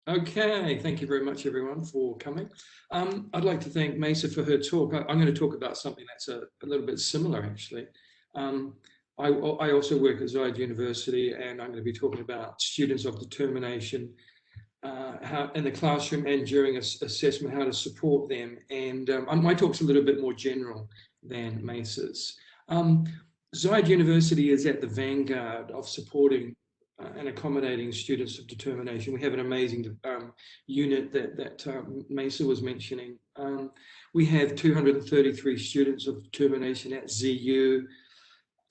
Okay, thank you very much, everyone, for coming. I'd like to thank Mesa for her talk. I'm going to talk about something that's a little bit similar, actually. I also work at Zayed University, and I'm going to be talking about students of determination, how in the classroom and during assessment, how to support them. And my talk's a little bit more general than Mesa's. Zayed University is at the vanguard of supporting and accommodating students of determination. We have an amazing unit that Mesa was mentioning. We have 233 students of determination at ZU.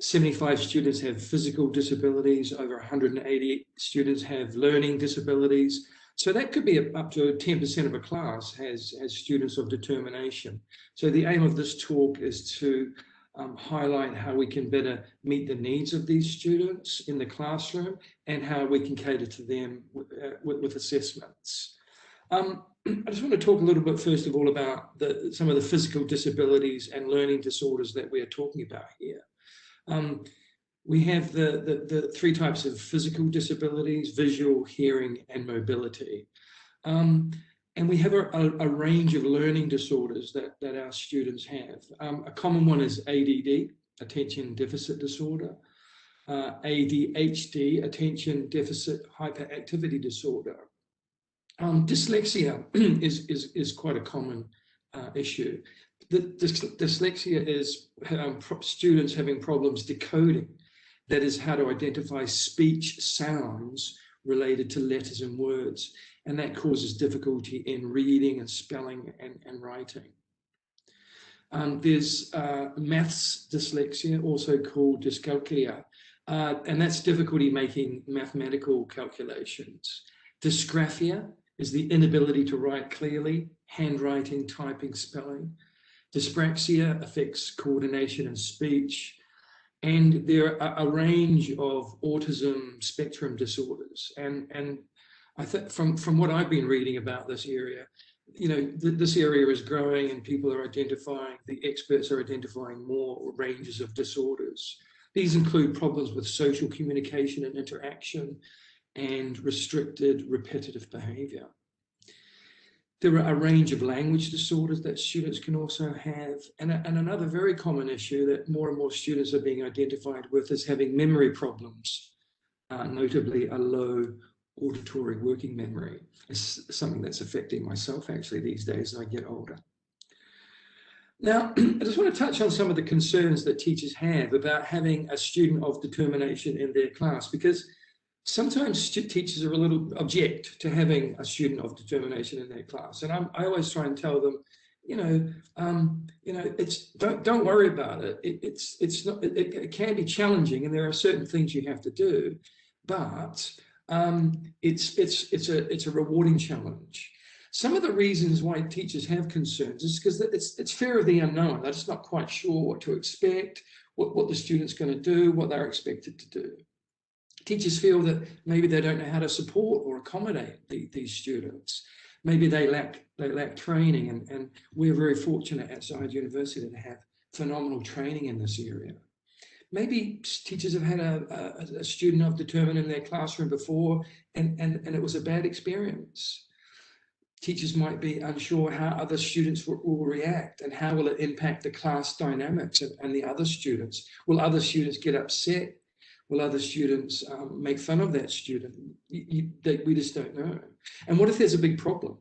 75 students have physical disabilities. Over 180 students have learning disabilities. So that could be up to 10% of a class has students of determination. So the aim of this talk is to highlight how we can better meet the needs of these students in the classroom and how we can cater to them with assessments. I just want to talk a little bit, first of all, about some of the physical disabilities and learning disorders that we are talking about here. We have the three types of physical disabilities: visual, hearing, and mobility. And we have a range of learning disorders that our students have. A common one is ADD, attention deficit disorder, ADHD, attention deficit hyperactivity disorder. Dyslexia is quite a common issue. Dyslexia is students having problems decoding, that is, how to identify speech sounds related to letters and words, and that causes difficulty in reading and spelling and writing. There's maths dyslexia, also called dyscalculia, and that's difficulty making mathematical calculations. Dysgraphia is the inability to write clearly, handwriting, typing, spelling. Dyspraxia affects coordination and speech. And there are a range of autism spectrum disorders. And I think from what I've been reading about this area, you know, this area is growing and people are identifying, the experts are identifying more ranges of disorders. These include problems with social communication and interaction and restricted repetitive behavior. There are a range of language disorders that students can also have. And another very common issue that more and more students are being identified with is having memory problems, notably a low auditory working memory. It's something that's affecting myself actually these days as I get older. Now, I just want to touch on some of the concerns that teachers have about having a student of determination in their class, because sometimes teachers are a little object to having a student of determination in their class, and I always try and tell them, it's don't worry about it. It can be challenging, and there are certain things you have to do, but it's a rewarding challenge. Some of the reasons why teachers have concerns is because it's fear of the unknown. They're just not quite sure what to expect, what the student's going to do, what they're expected to do. Teachers feel that maybe they don't know how to support or accommodate these students. Maybe they lack training, and we're very fortunate at Zayed University to have phenomenal training in this area. Maybe teachers have had a student of determined in their classroom before, and it was a bad experience. Teachers might be unsure how other students will react, and how will it impact the class dynamics and the other students. Will other students get upset? Will other students make fun of that student? We just don't know. And what if there's a big problem?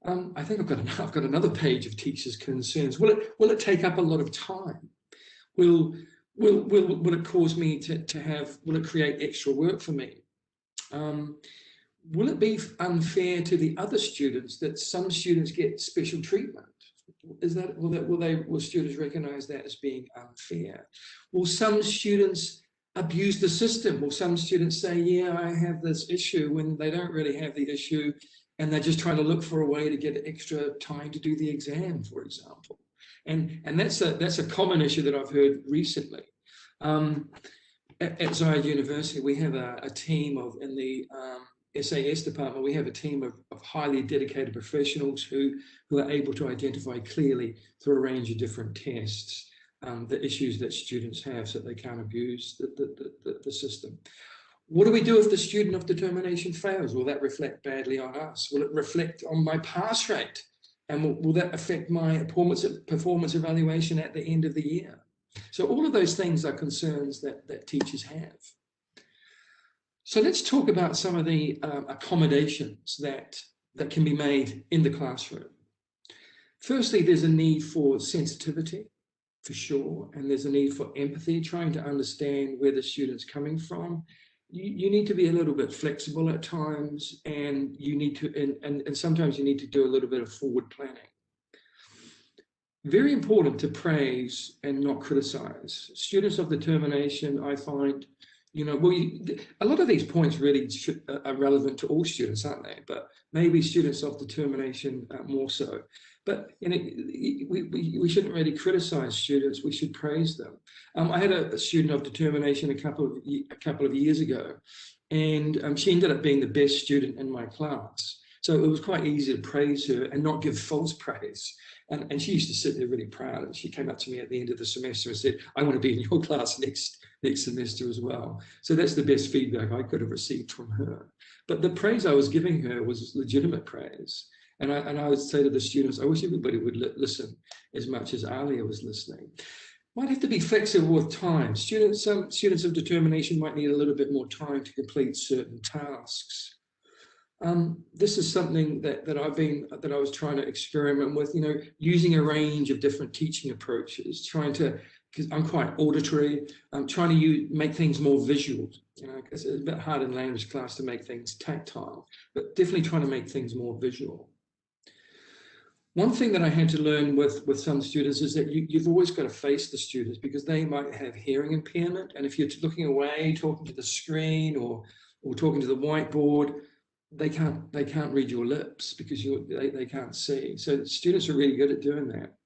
I think I've got another page of teachers' concerns. Will it take up a lot of time? Will it cause me will it create extra work for me? Will it be unfair to the other students that some students get special treatment? Will students recognize that as being unfair? Will some students abuse the system? Will some students say, yeah, I have this issue, when they don't really have the issue, and they're just trying to look for a way to get extra time to do the exam, for example? And that's a common issue that I've heard recently. At Zayed University, we have a team in the SAS department, we have a team of highly dedicated professionals who are able to identify clearly through a range of different tests the issues that students have, so that they can't abuse the system. What do we do if the student of determination fails? Will that reflect badly on us? Will it reflect on my pass rate? And will that affect my performance evaluation at the end of the year? So all of those things are concerns that teachers have. So let's talk about some of the accommodations that can be made in the classroom. Firstly, there's a need for sensitivity, for sure, and there's a need for empathy, trying to understand where the student's coming from. You need to be a little bit flexible at times, and you need to, and sometimes you need to do a little bit of forward planning. Very important to praise and not criticize. Students of determination, I find, you know, well, a lot of these points really are relevant to all students, aren't they? But maybe students of determination more so. But you know, we shouldn't really criticize students. We should praise them. I had a student of determination a couple of years ago, and she ended up being the best student in my class. So it was quite easy to praise her and not give false praise. And she used to sit there really proud. And she came up to me at the end of the semester and said, "I want to be in your class next semester as well." So that's the best feedback I could have received from her. But the praise I was giving her was legitimate praise. And I would say to the students, I wish everybody would listen as much as Alia was listening. Might have to be flexible with time. Some students of determination might need a little bit more time to complete certain tasks. This is something that I was trying to experiment with, you know, using a range of different teaching approaches, because I'm quite auditory, I'm trying to make things more visual. You know, it's a bit hard in language class to make things tactile, but definitely trying to make things more visual. One thing that I had to learn with some students is that you've always got to face the students, because they might have hearing impairment, and if you're looking away, talking to the screen or talking to the whiteboard, they can't read your lips because they can't see. So students are really good at doing that.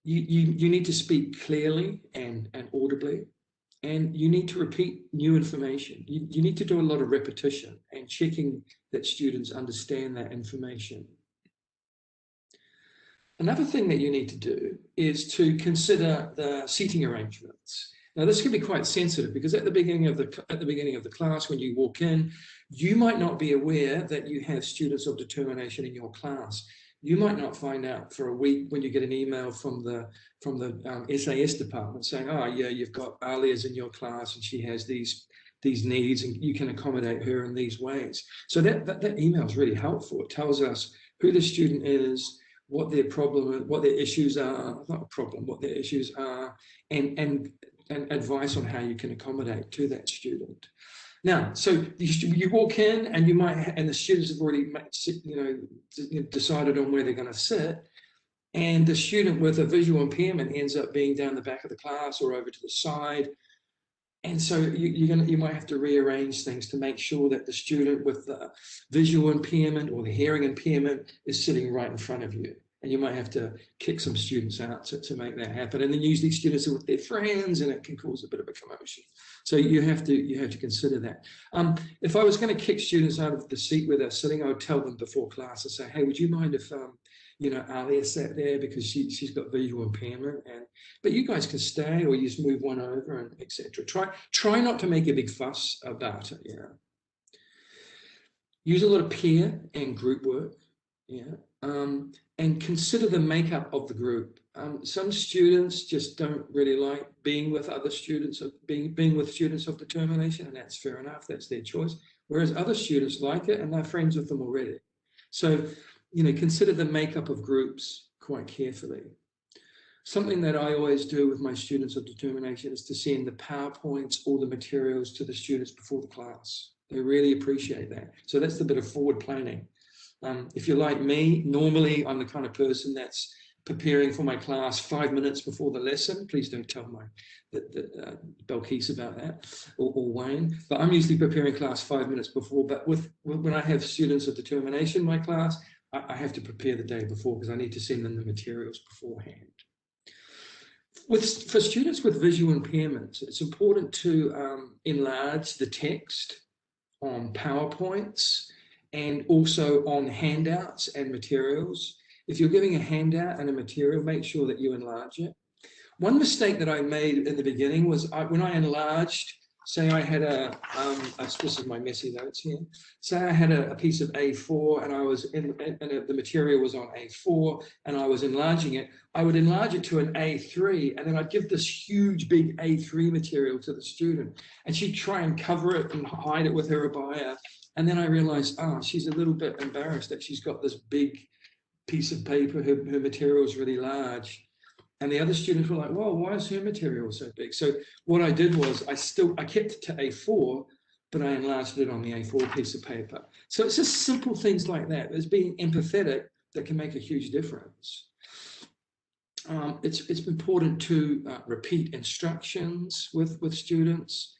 You need to speak clearly and audibly, and you need to repeat new information. You need to do a lot of repetition and checking that students understand that information. Another thing that you need to do is to consider the seating arrangements. Now, this can be quite sensitive, because at the beginning of the class, when you walk in, you might not be aware that you have students of determination in your class. You might not find out for a week when you get an email from the SAS department saying, "Oh, yeah, you've got Alia's in your class and she has these needs and you can accommodate her in these ways." So that email is really helpful. It tells us who the student is, what their problem, what their issues are, not a problem, what their issues are, and advice on how you can accommodate to that student. Now, so you walk in and and the students have already, decided on where they're going to sit, and the student with a visual impairment ends up being down the back of the class or over to the side. And so you might have to rearrange things to make sure that the student with the visual impairment or the hearing impairment is sitting right in front of you. And you might have to kick some students out to make that happen. And then usually students are with their friends, and it can cause a bit of a commotion. So you have to consider that. If I was going to kick students out of the seat where they're sitting, I would tell them before class and say, "Hey, would you mind if Alia sat there, because she's got visual impairment, but you guys can stay, or you just move one over," and etc. Try not to make a big fuss about it. Yeah. Use a lot of peer and group work. Yeah. And consider the makeup of the group. Some students just don't really like being with other students, being with students of determination, and that's fair enough. That's their choice. Whereas other students like it and they're friends with them already. So, consider the makeup of groups quite carefully. Something that I always do with my students of determination is to send the PowerPoints or the materials to the students before the class. They really appreciate that. So that's the bit of forward planning. If you're like me, normally I'm the kind of person that's preparing for my class 5 minutes before the lesson. Please don't tell Belkis about that, or Wayne. But I'm usually preparing class 5 minutes before. But when I have students of determination in my class, I have to prepare the day before, because I need to send them the materials beforehand. For students with visual impairments, it's important to enlarge the text on PowerPoints and also on handouts and materials. If you're giving a handout and a material, make sure that you enlarge it. One mistake that I made in the beginning was when I enlarged say I had this is my messy notes here. Say I had a piece of A4 and I was the material was on A4 and I was enlarging it. I would enlarge it to an A3 and then I'd give this huge big A3 material to the student and she'd try and cover it and hide it with her abaya. And then I realized, she's a little bit embarrassed that she's got this big piece of paper, her material is really large. And the other students were like, well, why is her material so big? So what I did was I kept it to A4, but I enlarged it on the A4 piece of paper. So it's just simple things like that. There's being empathetic that can make a huge difference. It's important to repeat instructions with students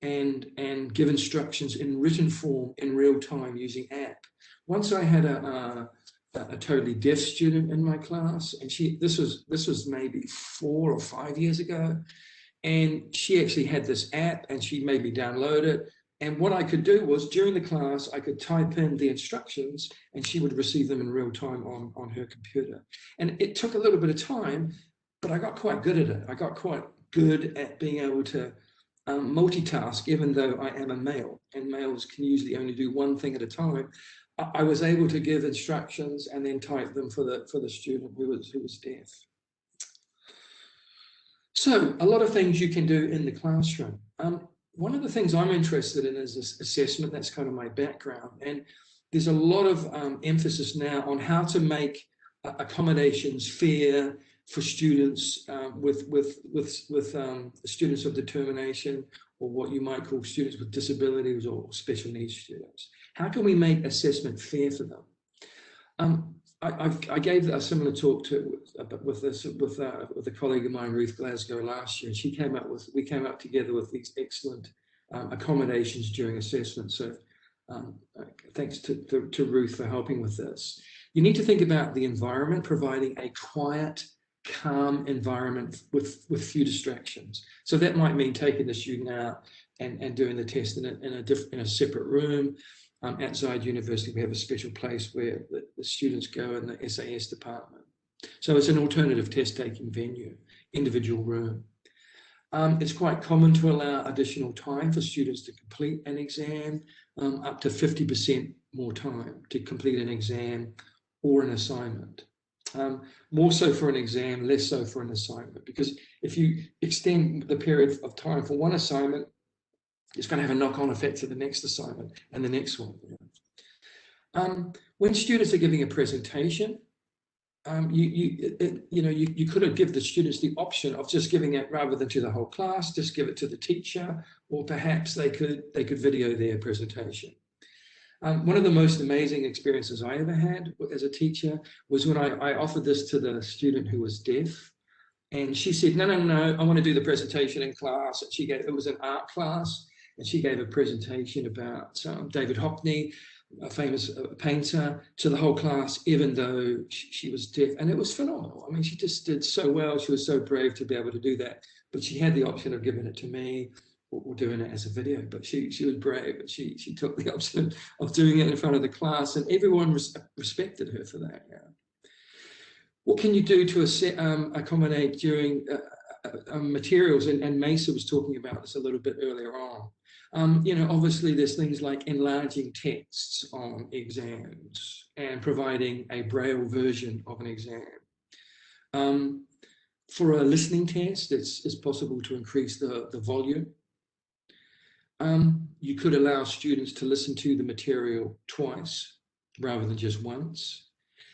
and give instructions in written form in real time using app. Once I had a totally deaf student in my class, and this was maybe 4 or 5 years ago, and she actually had this app and she made me download it. And what I could do was during the class I could type in the instructions and she would receive them in real time on her computer. And it took a little bit of time, but I got quite good at it. I got quite good at being able to multitask, even though I am a male and males can usually only do one thing at a time. I was able to give instructions and then type them for the student who was deaf. So a lot of things you can do in the classroom. One of the things I'm interested in is this assessment. That's kind of my background, and there's a lot of emphasis now on how to make accommodations fair for students with students of determination, or what you might call students with disabilities or special needs students. How can we make assessment fair for them? I gave a similar talk with a colleague of mine, Ruth Glasgow, last year, and we came up together with these excellent accommodations during assessment. So thanks to Ruth for helping with this. You need to think about the environment, providing a quiet, calm environment with few distractions. So that might mean taking the student out and doing the test in a separate room. Outside university, we have a special place where the students go in the SAS department. So it's an alternative test-taking venue, individual room. It's quite common to allow additional time for students to complete an exam, up to 50% more time to complete an exam or an assignment. More so for an exam, less so for an assignment, because if you extend the period of time for one assignment, it's going to have a knock-on effect to the next assignment and the next one. When students are giving a presentation, you could give the students the option of just giving it rather than to the whole class, just give it to the teacher, or perhaps they could video their presentation. One of the most amazing experiences I ever had as a teacher was when I offered this to the student who was deaf. And she said, no, I want to do the presentation in class. And it was an art class. And she gave a presentation about David Hockney, a famous painter, to the whole class, even though she was deaf. And it was phenomenal. I mean, she just did so well. She was so brave to be able to do that. But she had the option of giving it to me or doing it as a video. But she was brave, and she took the option of doing it in front of the class. And everyone respected her for that. Yeah. What can you do to accommodate during materials? And Mesa was talking about this a little bit earlier on. Obviously there's things like enlarging texts on exams and providing a Braille version of an exam. For a listening test, it's possible to increase the volume. You could allow students to listen to the material twice rather than just once.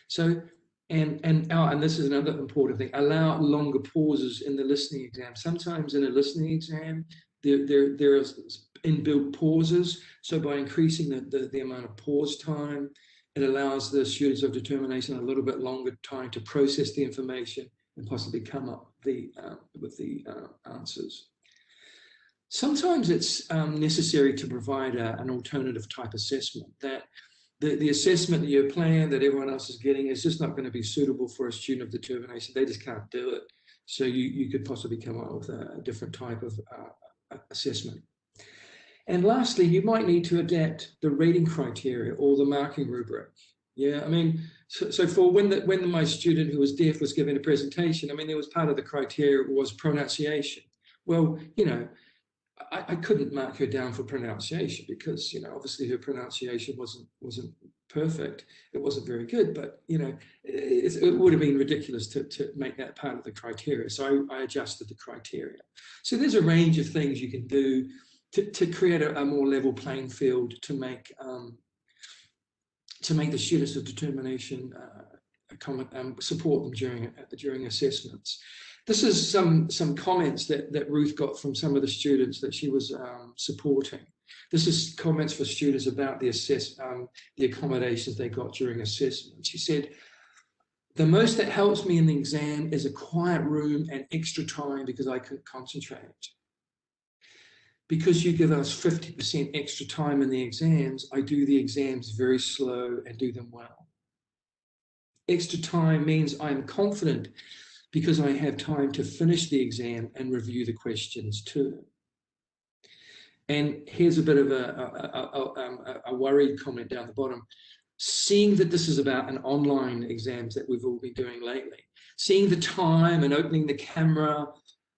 So, and this is another important thing, allow longer pauses in the listening exam. Sometimes in a listening exam, there is inbuilt pauses. So by increasing the amount of pause time, it allows the students of determination a little bit longer time to process the information and possibly come up with the answers. Sometimes it's necessary to provide an alternative type assessment, that the assessment that you're planning, that everyone else is getting, is just not going to be suitable for a student of determination. They just can't do it. So you could possibly come up with a different type of assessment. And lastly, you might need to adapt the rating criteria or the marking rubric. Yeah, I mean, so for when my student who was deaf was giving a presentation, I mean, there was part of the criteria was pronunciation. Well, I couldn't mark her down for pronunciation because, you know, obviously her pronunciation wasn't perfect. It wasn't very good, but, you know, it would have been ridiculous to make that part of the criteria. So I adjusted the criteria. So there's a range of things you can do to create a more level playing field to make the students of determination support them during assessments. This is some comments that Ruth got from some of the students that she was supporting. This is comments for students about the accommodations they got during assessment. She said, "The most that helps me in the exam is a quiet room and extra time because I can concentrate. Because you give us 50% extra time in the exams, I do the exams very slow and do them well. Extra time means I'm confident because I have time to finish the exam and review the questions too." And here's a bit of a worried comment down the bottom. Seeing that this is about an online exams that we've all been doing lately, seeing the time and opening the camera,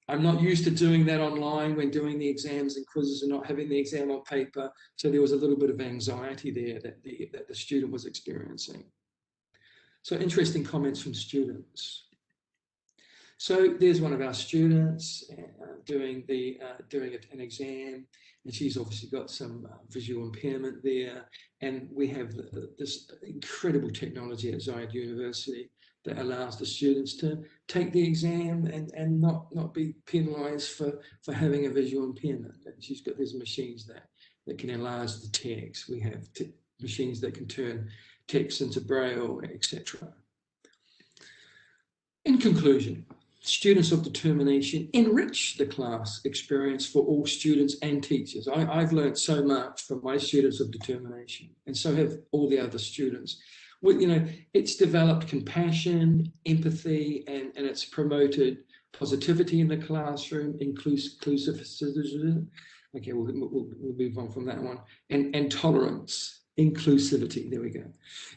I'm not used to doing that online when doing the exams and quizzes and not having the exam on paper. So there was a little bit of anxiety there that the student was experiencing. So interesting comments from students. So there's one of our students doing an exam, and she's obviously got some visual impairment there. And we have this incredible technology at Zayed University that allows the students to take the exam and not be penalised for having a visual impairment. And she's got these machines that can enlarge the text. We have machines that can turn text into braille, etc. In conclusion, students of determination enrich the class experience for all students and teachers. I've learned so much from my students of determination, and so have all the other students. Well, you know, it's developed compassion, empathy, and it's promoted positivity in the classroom, inclusivity. Okay, we'll move on from that one. And tolerance, inclusivity, there we go.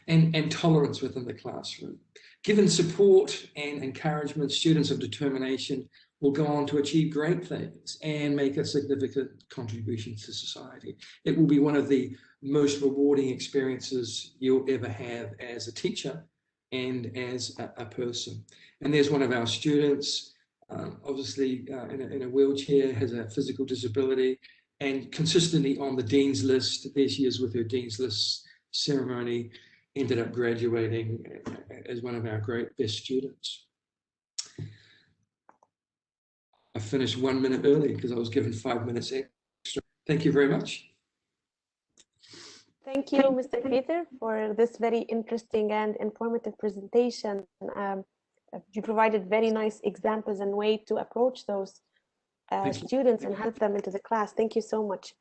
And tolerance within the classroom. Given support and encouragement, students of determination will go on to achieve great things and make a significant contribution to society. It will be one of the most rewarding experiences you'll ever have as a teacher and as a person. And there's one of our students, obviously in a wheelchair, has a physical disability, and consistently on the Dean's List. There she is with her Dean's List ceremony, ended up graduating as one of our great best students. I finished 1 minute early because I was given 5 minutes extra. Thank you very much. Thank you, Mr. Peter, for this very interesting and informative presentation. You provided very nice examples and way to approach those students and help them into the class. Thank you so much.